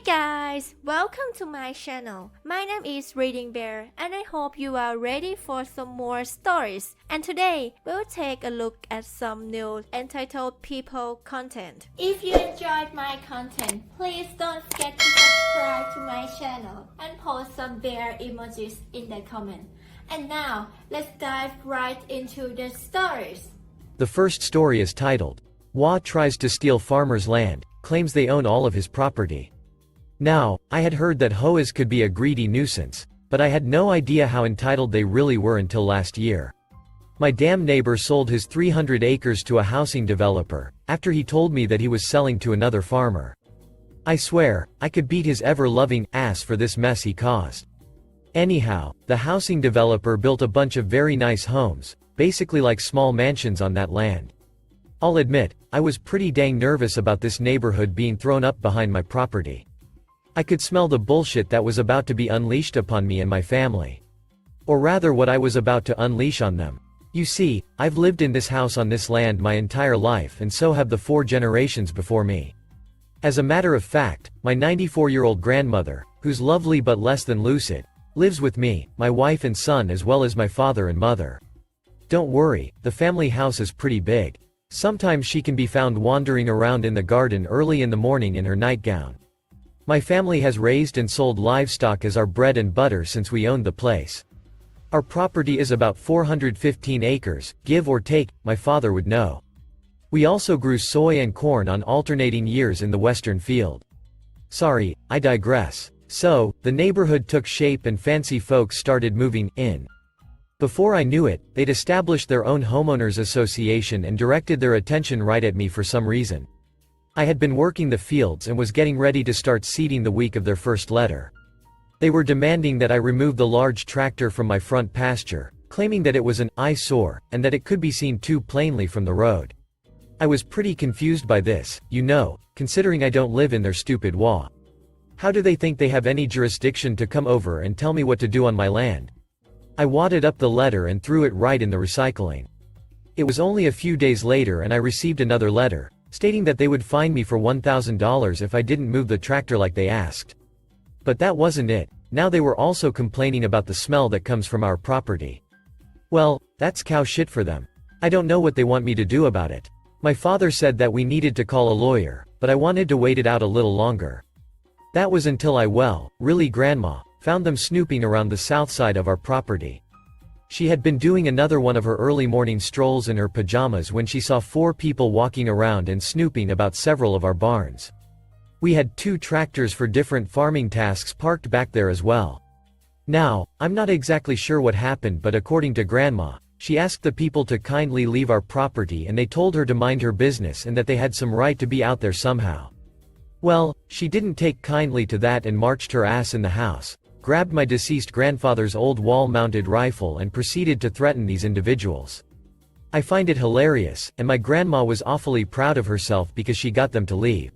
Guys, welcome to my channel. My name is ReadingBear and I hope you are ready for some more stories. And today, we'll take a look at some new entitled people content. If you enjoyed my content, please don't forget to subscribe to my channel and post some bear emojis in the comment. And now, let's dive right into the stories. The first story is titled, HOA Tries to Steal Farmer's Land, Claims They Own All of His Property. Now, I had heard that HOAs could be a greedy nuisance, but I had no idea how entitled they really were until last year. My damn neighbor sold his 300 acres to a housing developer, after he told me that he was selling to another farmer. I swear, I could beat his ever-loving ass for this mess he caused. Anyhow, the housing developer built a bunch of very nice homes, basically like small mansions on that land. I'll admit, I was pretty dang nervous about this neighborhood being thrown up behind my property. I could smell the bullshit that was about to be unleashed upon me and my family. Or rather what I was about to unleash on them. You see, I've lived in this house on this land my entire life and so have the 4 generations before me. As a matter of fact, my 94-year-old grandmother, who's lovely but less than lucid, lives with me, my wife and son as well as my father and mother. Don't worry, the family house is pretty big. Sometimes she can be found wandering around in the garden early in the morning in her nightgown. My family has raised and sold livestock as our bread and butter since we owned the place. Our property is about 415 acres, give or take, my father would know. We also grew soy and corn on alternating years in the western field. Sorry, I digress. So, the neighborhood took shape and fancy folks started moving in. Before I knew it, they'd established their own homeowners association and directed their attention right at me for some reason. I had been working the fields and was getting ready to start seeding the week of their first letter. They were demanding that I remove the large tractor from my front pasture, claiming that it was an eyesore, and that it could be seen too plainly from the road. I was pretty confused by this, considering I don't live in their stupid HOA. How do they think they have any jurisdiction to come over and tell me what to do on my land? I wadded up the letter and threw it right in the recycling. It was only a few days later and I received another letter, stating that they would fine me for $1,000 if I didn't move the tractor like they asked. But that wasn't it. Now they were also complaining about the smell that comes from our property. Well, that's cow shit for them. I don't know what they want me to do about it. My father said that we needed to call a lawyer, but I wanted to wait it out a little longer. That was until really grandma, found them snooping around the south side of our property. She had been doing another one of her early morning strolls in her pajamas when she saw 4 people walking around and snooping about several of our barns. We had 2 tractors for different farming tasks parked back there as well. Now, I'm not exactly sure what happened, but according to grandma, she asked the people to kindly leave our property and they told her to mind her business and that they had some right to be out there somehow. Well, she didn't take kindly to that and marched her ass in the house, grabbed my deceased grandfather's old wall-mounted rifle and proceeded to threaten these individuals. I find it hilarious, and my grandma was awfully proud of herself because she got them to leave.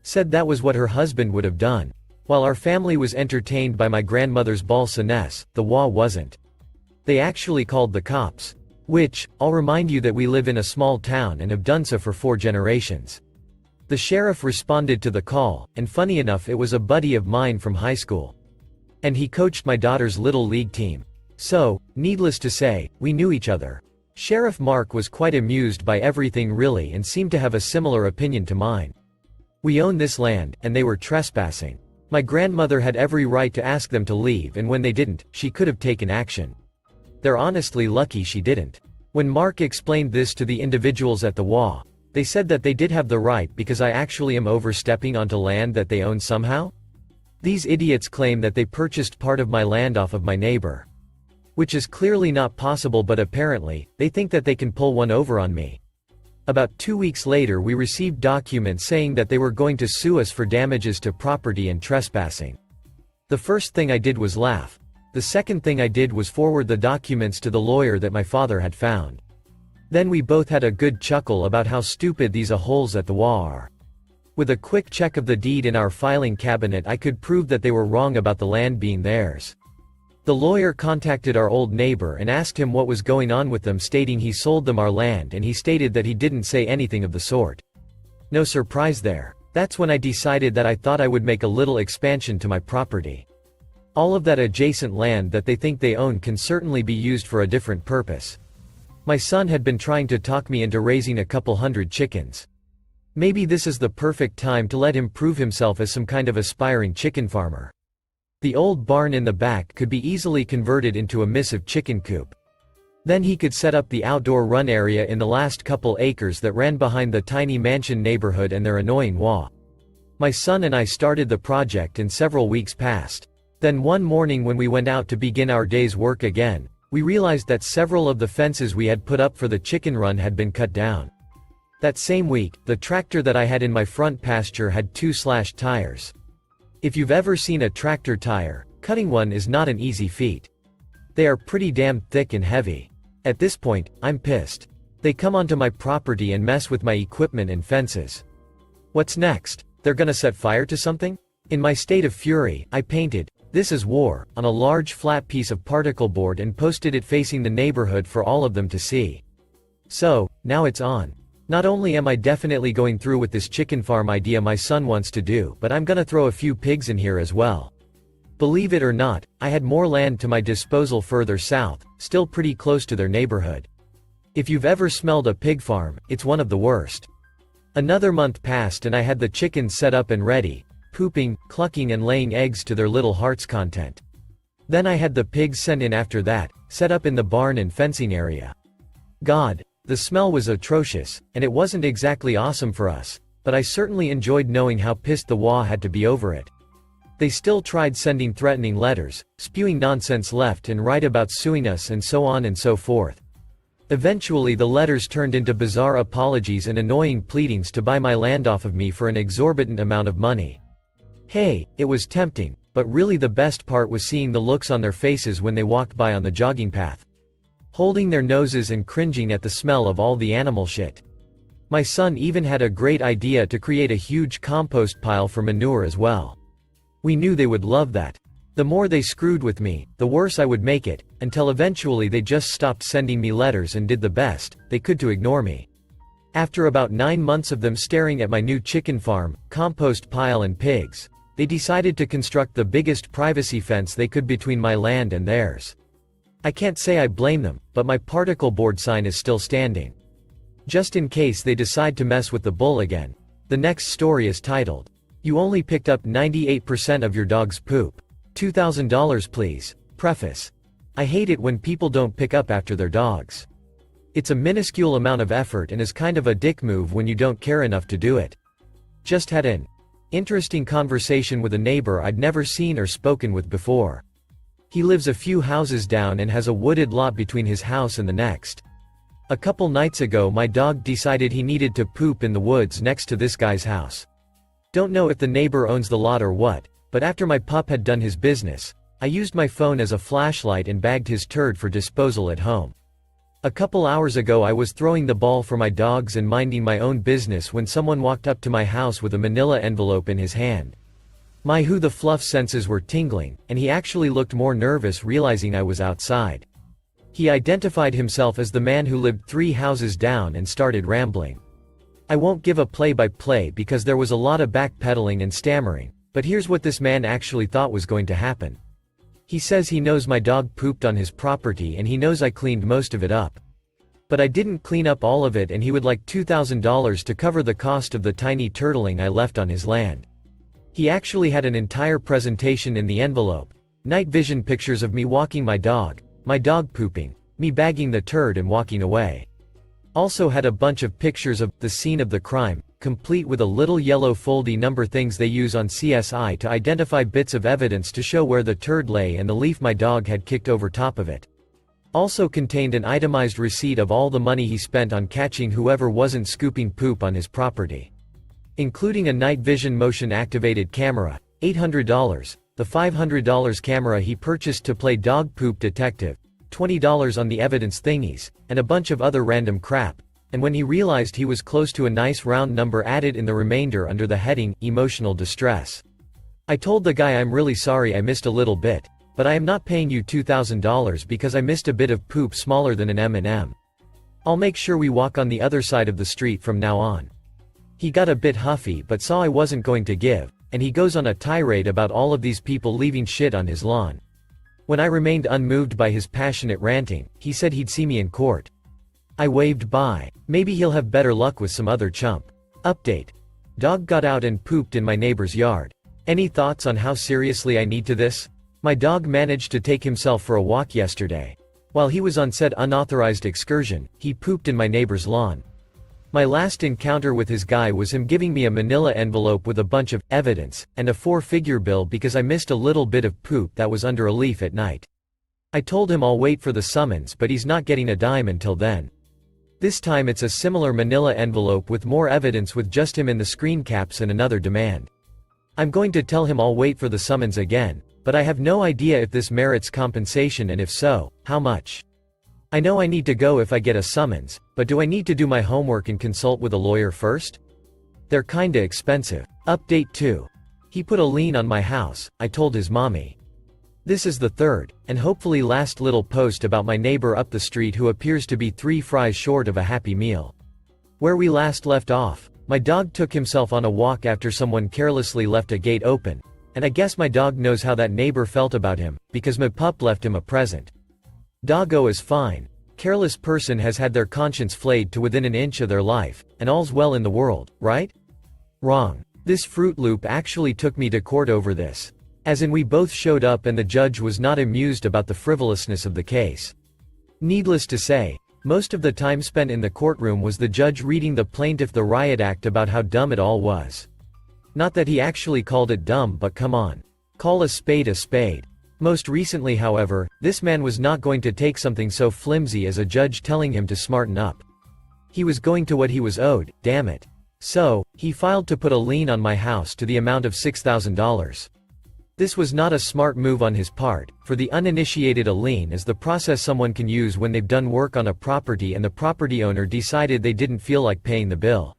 Said that was what her husband would have done. While our family was entertained by my grandmother's balsoness, the HOA wasn't. They actually called the cops. Which, I'll remind you that we live in a small town and have done so for 4 generations. The sheriff responded to the call, and funny enough it was a buddy of mine from high school. And he coached my daughter's little league team. So, needless to say, we knew each other. Sheriff Mark was quite amused by everything really and seemed to have a similar opinion to mine. We own this land, and they were trespassing. My grandmother had every right to ask them to leave, and when they didn't, she could have taken action. They're honestly lucky she didn't. When Mark explained this to the individuals at the HOA, they said that they did have the right because I actually am overstepping onto land that they own somehow? These idiots claim that they purchased part of my land off of my neighbor. Which is clearly not possible, but apparently, they think that they can pull one over on me. About 2 weeks later we received documents saying that they were going to sue us for damages to property and trespassing. The first thing I did was laugh. The second thing I did was forward the documents to the lawyer that my father had found. Then we both had a good chuckle about how stupid these a-holes at the HOA are. With a quick check of the deed in our filing cabinet I could prove that they were wrong about the land being theirs. The lawyer contacted our old neighbor and asked him what was going on with them, stating he sold them our land, and he stated that he didn't say anything of the sort. No surprise there. That's when I decided that I thought I would make a little expansion to my property. All of that adjacent land that they think they own can certainly be used for a different purpose. My son had been trying to talk me into raising a couple hundred chickens. Maybe this is the perfect time to let him prove himself as some kind of aspiring chicken farmer. The old barn in the back could be easily converted into a massive chicken coop. Then he could set up the outdoor run area in the last couple acres that ran behind the tiny mansion neighborhood and their annoying wall. My son and I started the project and several weeks passed. Then one morning when we went out to begin our day's work again, we realized that several of the fences we had put up for the chicken run had been cut down. That same week, the tractor that I had in my front pasture had two slashed tires. If you've ever seen a tractor tire, cutting one is not an easy feat. They are pretty damn thick and heavy. At this point, I'm pissed. They come onto my property and mess with my equipment and fences. What's next? They're gonna set fire to something? In my state of fury, I painted, "This is war," on a large flat piece of particle board and posted it facing the neighborhood for all of them to see. So, now it's on. Not only am I definitely going through with this chicken farm idea my son wants to do, but I'm gonna throw a few pigs in here as well. Believe it or not, I had more land to my disposal further south, still pretty close to their neighborhood. If you've ever smelled a pig farm, it's one of the worst. Another month passed and I had the chickens set up and ready, pooping, clucking and laying eggs to their little heart's content. Then I had the pigs sent in after that, set up in the barn and fencing area. God, the smell was atrocious, and it wasn't exactly awesome for us, but I certainly enjoyed knowing how pissed the WA had to be over it. They still tried sending threatening letters, spewing nonsense left and right about suing us and so on and so forth. Eventually the letters turned into bizarre apologies and annoying pleadings to buy my land off of me for an exorbitant amount of money. Hey, it was tempting, but really the best part was seeing the looks on their faces when they walked by on the jogging path. Holding their noses and cringing at the smell of all the animal shit. My son even had a great idea to create a huge compost pile for manure as well. We knew they would love that. The more they screwed with me, the worse I would make it, until eventually they just stopped sending me letters and did the best they could to ignore me. After about 9 months of them staring at my new chicken farm, compost pile and pigs, they decided to construct the biggest privacy fence they could between my land and theirs. I can't say I blame them, but my particle board sign is still standing. Just in case they decide to mess with the bull again. The next story is titled, "You only picked up 98% of your dog's poop. $2,000 please." Preface. I hate it when people don't pick up after their dogs. It's a minuscule amount of effort and is kind of a dick move when you don't care enough to do it. Just had an interesting conversation with a neighbor I'd never seen or spoken with before. He lives a few houses down and has a wooded lot between his house and the next. A couple nights ago my dog decided he needed to poop in the woods next to this guy's house. Don't know if the neighbor owns the lot or what, but after my pup had done his business, I used my phone as a flashlight and bagged his turd for disposal at home. A couple hours ago I was throwing the ball for my dogs and minding my own business when someone walked up to my house with a manila envelope in his hand. My who the fluff senses were tingling, and he actually looked more nervous realizing I was outside. He identified himself as the man who lived 3 houses down and started rambling. I won't give a play-by-play because there was a lot of backpedaling and stammering, but here's what this man actually thought was going to happen. He says he knows my dog pooped on his property and he knows I cleaned most of it up. But I didn't clean up all of it and he would like $2,000 to cover the cost of the tiny turtling I left on his land. He actually had an entire presentation in the envelope. Night vision pictures of me walking my dog pooping, me bagging the turd and walking away. Also had a bunch of pictures of the scene of the crime, complete with a little yellow foldy number things they use on CSI to identify bits of evidence to show where the turd lay and the leaf my dog had kicked over top of it. Also contained an itemized receipt of all the money he spent on catching whoever wasn't scooping poop on his property. Including a night vision motion activated camera, $800, the $500 camera he purchased to play dog poop detective, $20 on the evidence thingies, and a bunch of other random crap, and when he realized he was close to a nice round number added in the remainder under the heading, emotional distress. I told the guy I'm really sorry I missed a little bit, but I am not paying you $2,000 because I missed a bit of poop smaller than an M&M. I'll make sure we walk on the other side of the street from now on. He got a bit huffy but saw I wasn't going to give, and he goes on a tirade about all of these people leaving shit on his lawn. When I remained unmoved by his passionate ranting, he said he'd see me in court. I waved bye. Maybe he'll have better luck with some other chump. Update. Dog got out and pooped in my neighbor's yard. Any thoughts on how seriously I need to this? My dog managed to take himself for a walk yesterday. While he was on said unauthorized excursion, he pooped in my neighbor's lawn. My last encounter with his guy was him giving me a manila envelope with a bunch of evidence and a 4-figure bill because I missed a little bit of poop that was under a leaf at night. I told him I'll wait for the summons, but he's not getting a dime until then. This time it's a similar manila envelope with more evidence with just him in the screen caps and another demand. I'm going to tell him I'll wait for the summons again, but I have no idea if this merits compensation, and if so, how much. I know I need to go if I get a summons, but do I need to do my homework and consult with a lawyer first? They're kinda expensive. Update 2. He put a lien on my house, I told his mommy. This is the third, and hopefully last little post about my neighbor up the street who appears to be 3 fries short of a happy meal. Where we last left off, my dog took himself on a walk after someone carelessly left a gate open, and I guess my dog knows how that neighbor felt about him, because my pup left him a present. Doggo is fine. Careless person has had their conscience flayed to within an inch of their life, and all's well in the world, right? Wrong. This Fruit Loop actually took me to court over this. As in we both showed up and the judge was not amused about the frivolousness of the case. Needless to say, most of the time spent in the courtroom was the judge reading the plaintiff the riot act about how dumb it all was. Not that he actually called it dumb, but come on. Call a spade a spade. Most recently, however, this man was not going to take something so flimsy as a judge telling him to smarten up. He was going to what he was owed, damn it. So, he filed to put a lien on my house to the amount of $6,000. This was not a smart move on his part, for the uninitiated a lien is the process someone can use when they've done work on a property and the property owner decided they didn't feel like paying the bill.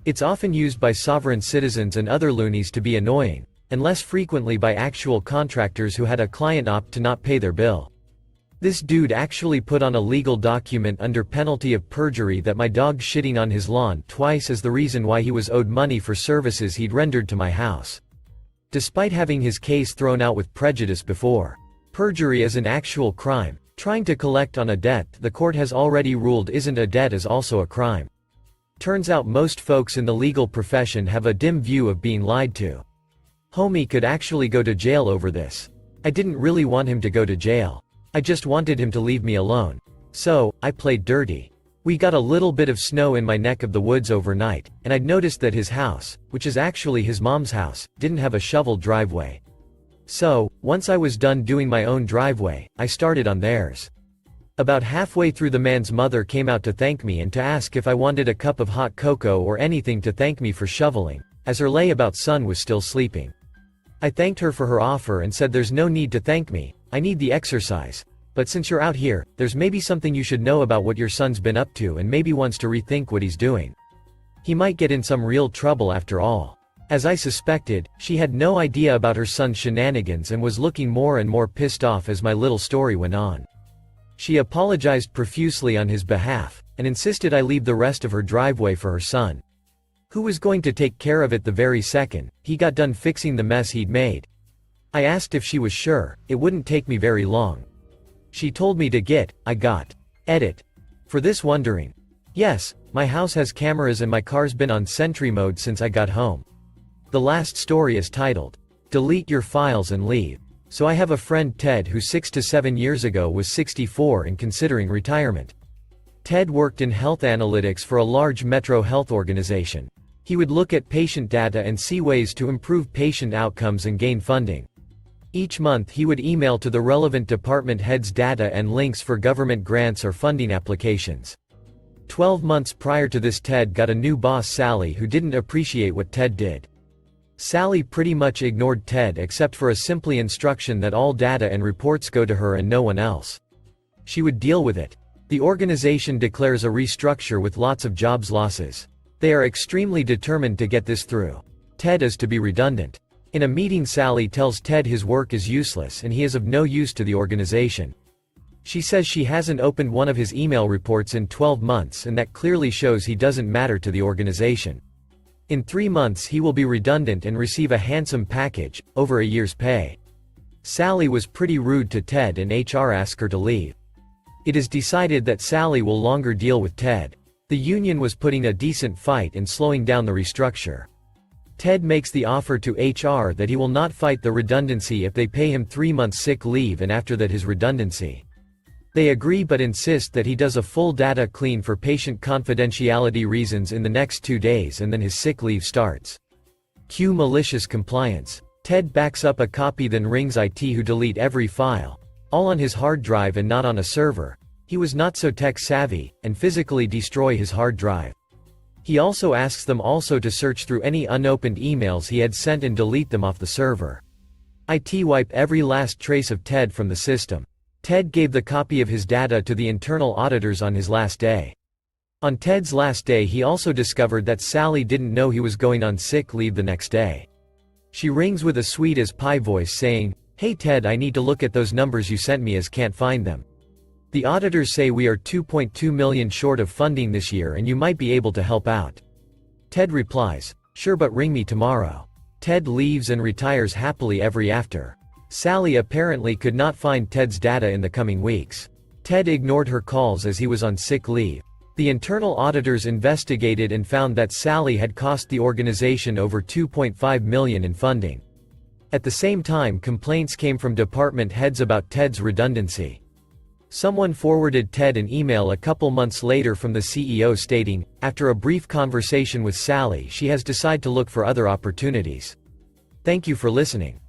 It's often used by sovereign citizens and other loonies to be annoying, and less frequently by actual contractors who had a client opt to not pay their bill. This dude actually put on a legal document under penalty of perjury that my dog shitting on his lawn twice as the reason why he was owed money for services he'd rendered to my house. Despite having his case thrown out with prejudice before. Perjury is an actual crime. Trying to collect on a debt the court has already ruled isn't a debt is also a crime. Turns out most folks in the legal profession have a dim view of being lied to. Homie could actually go to jail over this. I didn't really want him to go to jail. I just wanted him to leave me alone. So, I played dirty. We got a little bit of snow in my neck of the woods overnight, and I'd noticed that his house, which is actually his mom's house, didn't have a shoveled driveway. So, once I was done doing my own driveway, I started on theirs. About halfway through the man's mother came out to thank me and to ask if I wanted a cup of hot cocoa or anything to thank me for shoveling, as her layabout son was still sleeping. I thanked her for her offer and said there's no need to thank me, I need the exercise. But since you're out here, there's maybe something you should know about what your son's been up to and maybe wants to rethink what he's doing. He might get in some real trouble after all. As I suspected, she had no idea about her son's shenanigans and was looking more and more pissed off as my little story went on. She apologized profusely on his behalf, and insisted I leave the rest of her driveway for her son, who was going to take care of it the very second he got done fixing the mess he'd made. I asked if she was sure it wouldn't take me very long. She told me to I got edit. For this wondering. Yes, my house has cameras and my car's been on sentry mode since I got home. The last story is titled, Delete Your Files and Leave. So I have a friend Ted who 6 to 7 years ago was 64 and considering retirement. Ted worked in health analytics for a large metro health organization. He would look at patient data and see ways to improve patient outcomes and gain funding. Each month he would email to the relevant department heads data and links for government grants or funding applications. 12 months prior to this, Ted got a new boss, Sally, who didn't appreciate what Ted did. Sally pretty much ignored Ted except for a simple instruction that all data and reports go to her and no one else. She would deal with it. The organization declares a restructure with lots of jobs losses. They are extremely determined to get this through. Ted is to be redundant. In a meeting, Sally tells Ted his work is useless and he is of no use to the organization. She says she hasn't opened one of his email reports in 12 months and that clearly shows he doesn't matter to the organization. In 3 months he will be redundant and receive a handsome package, over a year's pay. Sally was pretty rude to Ted and HR asked her to leave. It is decided that Sally will longer deal with Ted. The union was putting a decent fight and slowing down the restructure. Ted makes the offer to HR that he will not fight the redundancy if they pay him 3 months sick leave and after that his redundancy. They agree but insist that he does a full data clean for patient confidentiality reasons in the next 2 days and then his sick leave starts. Cue malicious compliance. Ted backs up a copy then rings IT who delete every file. All on his hard drive and not on a server. He was not so tech savvy, and physically destroy his hard drive. He also asks them also to search through any unopened emails he had sent and delete them off the server. IT wipe every last trace of Ted from the system. Ted gave the copy of his data to the internal auditors on his last day. On Ted's last day he also discovered that Sally didn't know he was going on sick leave the next day. She rings with a sweet as pie voice saying, "Hey Ted, I need to look at those numbers you sent me as can't find them. The auditors say we are 2.2 million short of funding this year and you might be able to help out." Ted replies, "Sure, but ring me tomorrow." Ted leaves and retires happily ever after. Sally apparently could not find Ted's data in the coming weeks. Ted ignored her calls as he was on sick leave. The internal auditors investigated and found that Sally had cost the organization over $2.5 million in funding. At the same time, complaints came from department heads about Ted's redundancy. Someone forwarded Ted an email a couple months later from the CEO stating, "After a brief conversation with Sally, she has decided to look for other opportunities. Thank you for listening."